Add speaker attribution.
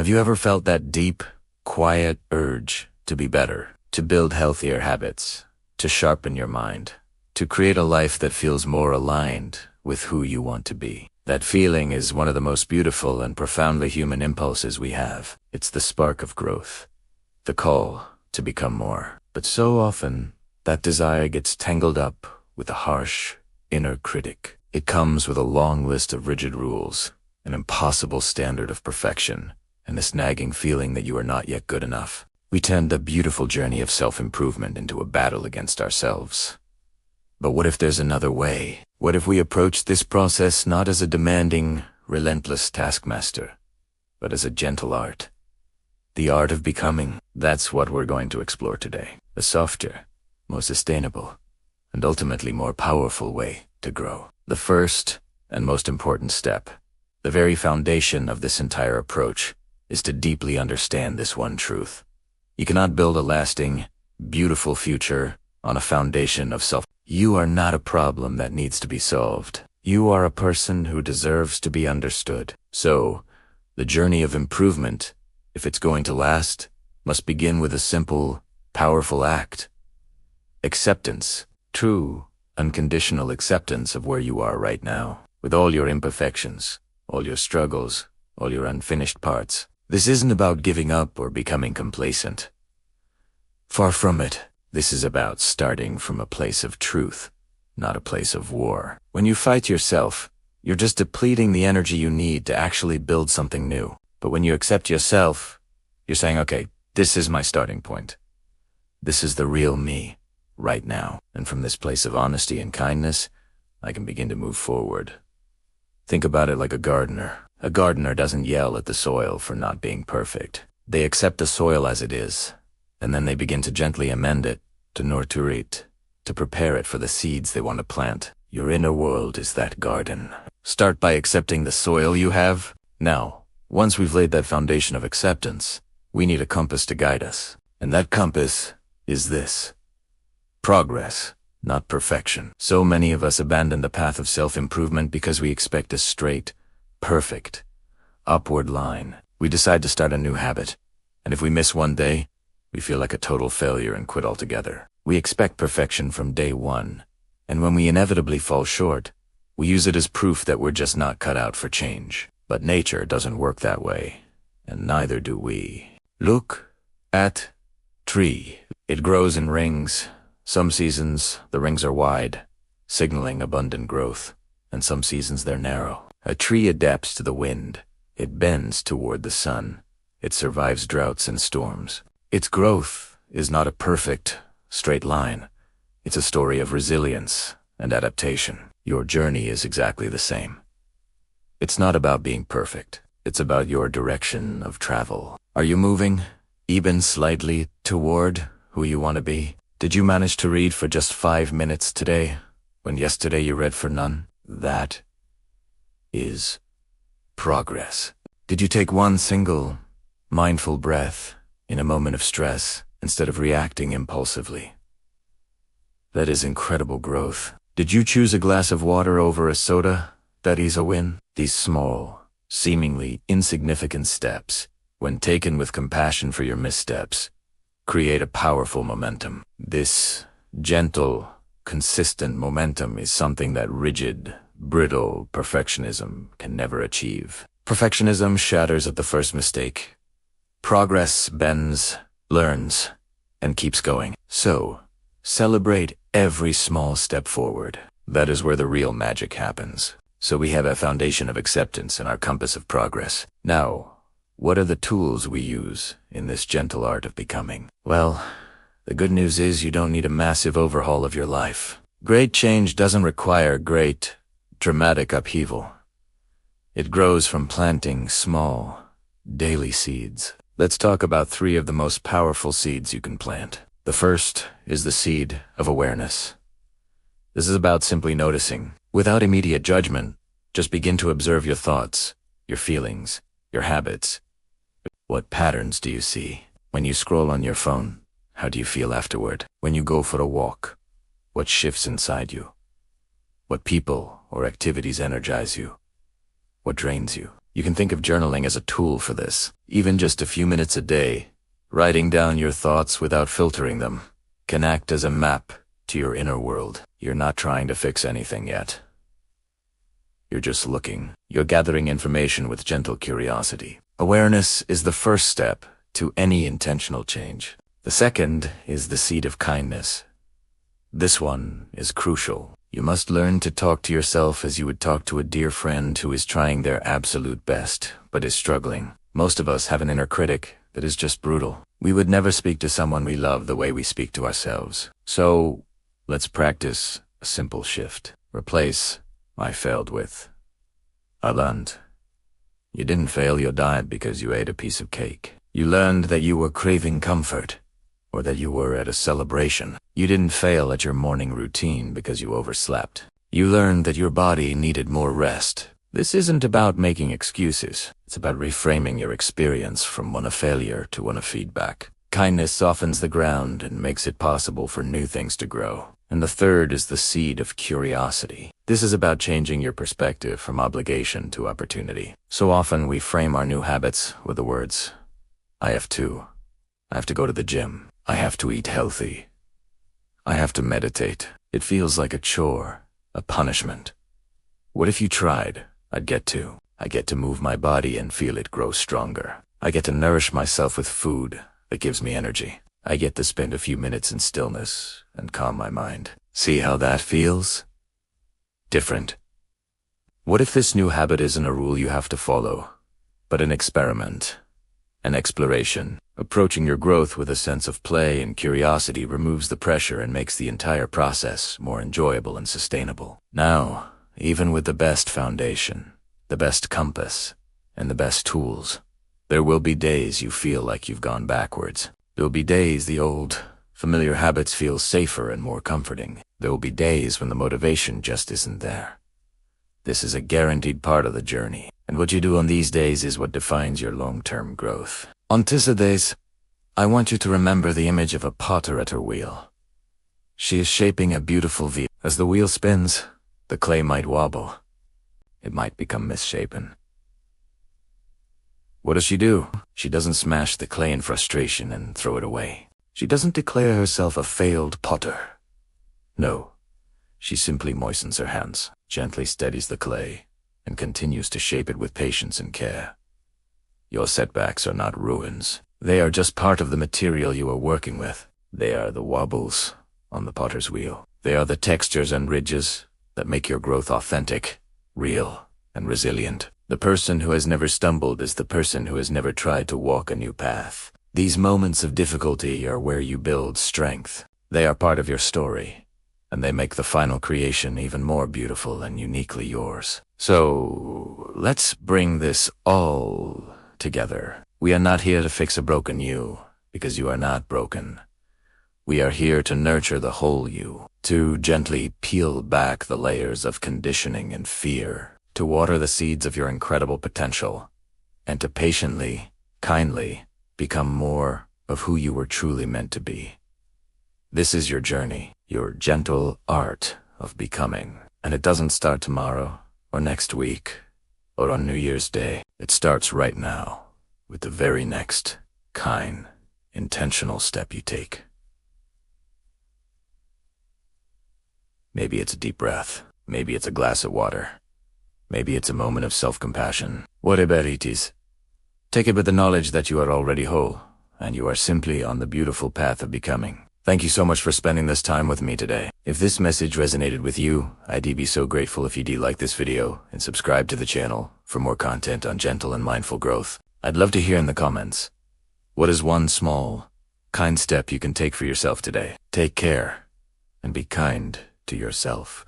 Speaker 1: Have you ever felt that deep, quiet urge to be better, to build healthier habits, to sharpen your mind, to create a life that feels more aligned with who you want to be? That feeling is one of the most beautiful and profoundly human impulses we have. It's the spark of growth, the call to become more. But so often, that desire gets tangled up with a harsh inner critic. It comes with a long list of rigid rules, an impossible standard of perfection, and this nagging feeling that you are not yet good enough. We tend a beautiful journey of self-improvement into a battle against ourselves. But what if there's another way? What if we approach this process not as a demanding, relentless taskmaster, but as a gentle art? The art of becoming. That's what we're going to explore today. A softer, more sustainable, and ultimately more powerful way to grow. The first and most important step, the very foundation of this entire approach, is to deeply understand this one truth. You cannot build a lasting, beautiful future on a foundation of self. You are not a problem that needs to be solved. You are a person who deserves to be understood. So, the journey of improvement, if it's going to last, must begin with a simple, powerful act. Acceptance. True, unconditional acceptance of where you are right now, with all your imperfections, all your struggles, all your unfinished parts. This isn't about giving up or becoming complacent. Far from it. This is about starting from a place of truth, not a place of war. When you fight yourself, you're just depleting the energy you need to actually build something new. But when you accept yourself, you're saying, okay, this is my starting point. This is the real me, right now. And from this place of honesty and kindness, I can begin to move forward. Think about it like a gardener. A gardener doesn't yell at the soil for not being perfect. They accept the soil as it is, and then they begin to gently amend it, to nurture it, to prepare it for the seeds they want to plant. Your inner world is that garden. Start by accepting the soil you have. Now, once we've laid that foundation of acceptance, we need a compass to guide us. And that compass is this: progress, not perfection. So many of us abandon the path of self-improvement because we expect a straight, perfect, upward line. We decide to start a new habit, and if we miss one day, we feel like a total failure and quit altogether. We expect perfection from day one, and when we inevitably fall short, we use it as proof that we're just not cut out for change. But nature doesn't work that way, and neither do we. Look at tree. It grows in rings. Some seasons, the rings are wide, signaling abundant growth, and some seasons they're narrow. A tree adapts to the wind. It bends toward the sun. It survives droughts and storms. Its growth is not a perfect, straight line. It's a story of resilience and adaptation. Your journey is exactly the same. It's not about being perfect. It's about your direction of travel. Are you moving, even slightly, toward who you want to be? Did you manage to read for just 5 minutes today, when yesterday you read for none? That is progress. Did you take one single, mindful breath in a moment of stress instead of reacting impulsively? That is incredible growth. Did you choose a glass of water over a soda? That is a win. These small, seemingly insignificant steps, when taken with compassion for your missteps, create a powerful momentum. This gentle, consistent momentum is something that rigid, brittle perfectionism can never achieve. Perfectionism shatters at the first mistake. Progress bends, learns, and keeps going. So, celebrate every small step forward. That is where the real magic happens. So we have a foundation of acceptance and our compass of progress. Now, what are the tools we use in this gentle art of becoming? Well, the good news is you don't need a massive overhaul of your life. Great change doesn't require great, dramatic upheaval. It grows from planting small, daily seeds. Let's talk about 3 of the most powerful seeds you can plant. The first is the seed of awareness. This is about simply noticing. Without immediate judgment, just begin to observe your thoughts, your feelings, your habits. What patterns do you see? When you scroll on your phone, how do you feel afterward? When you go for a walk, what shifts inside you? What people or activities energize you? What drains you? You can think of journaling as a tool for this. Even just a few minutes a day, writing down your thoughts without filtering them, can act as a map to your inner world. You're not trying to fix anything yet. You're just looking. You're gathering information with gentle curiosity. Awareness is the first step to any intentional change. The second is the seed of kindness. This one is crucial. You must learn to talk to yourself as you would talk to a dear friend who is trying their absolute best, but is struggling. Most of us have an inner critic that is just brutal. We would never speak to someone we love the way we speak to ourselves. So, let's practice a simple shift. Replace "I failed" with "I learned." You didn't fail your diet because you ate a piece of cake. You learned that you were craving comfort, or that you were at a celebration. You didn't fail at your morning routine because you overslept. You learned that your body needed more rest. This isn't about making excuses. It's about reframing your experience from one of failure to one of feedback. Kindness softens the ground and makes it possible for new things to grow. And the third is the seed of curiosity. This is about changing your perspective from obligation to opportunity. So often we frame our new habits with the words, I have to go to the gym. I have to eat healthy. I have to meditate. It feels like a chore, a punishment. What if you tried? I get to move my body and feel it grow stronger. I get to nourish myself with food that gives me energy. I get to spend a few minutes in stillness and calm my mind. See how that feels? Different. What if this new habit isn't a rule you have to follow, but an experiment, an exploration? Approaching your growth with a sense of play and curiosity removes the pressure and makes the entire process more enjoyable and sustainable. Now, even with the best foundation, the best compass, and the best tools, there will be days you feel like you've gone backwards. There will be days the old, familiar habits feel safer and more comforting. There will be days when the motivation just isn't there. This is a guaranteed part of the journey, and what you do on these days is what defines your long-term growth. On Days, I want you to remember the image of a potter at her wheel. She is shaping a beautiful V. As the wheel spins, the clay might wobble. It might become misshapen. What does she do? She doesn't smash the clay in frustration and throw it away. She doesn't declare herself a failed potter. No, she simply moistens her hands, gently steadies the clay, and continues to shape it with patience and care. Your setbacks are not ruins. They are just part of the material you are working with. They are the wobbles on the potter's wheel. They are the textures and ridges that make your growth authentic, real, and resilient. The person who has never stumbled is the person who has never tried to walk a new path. These moments of difficulty are where you build strength. They are part of your story, and they make the final creation even more beautiful and uniquely yours. So, let's bring this all together. We are not here to fix a broken you, because you are not broken. We are here to nurture the whole you, to gently peel back the layers of conditioning and fear, to water the seeds of your incredible potential, and to patiently, kindly, become more of who you were truly meant to be. This is your journey, your gentle art of becoming. And it doesn't start tomorrow, or next week, or on New Year's Day. It starts right now, with the very next, kind, intentional step you take. Maybe it's a deep breath. Maybe it's a glass of water. Maybe it's a moment of self-compassion. Whatever it is, take it with the knowledge that you are already whole, and you are simply on the beautiful path of becoming. Thank you so much for spending this time with me today. If this message resonated with you, I'd be so grateful if you'd like this video and subscribe to the channel for more content on gentle and mindful growth. I'd love to hear in the comments, what is one small, kind step you can take for yourself today? Take care, and be kind to yourself.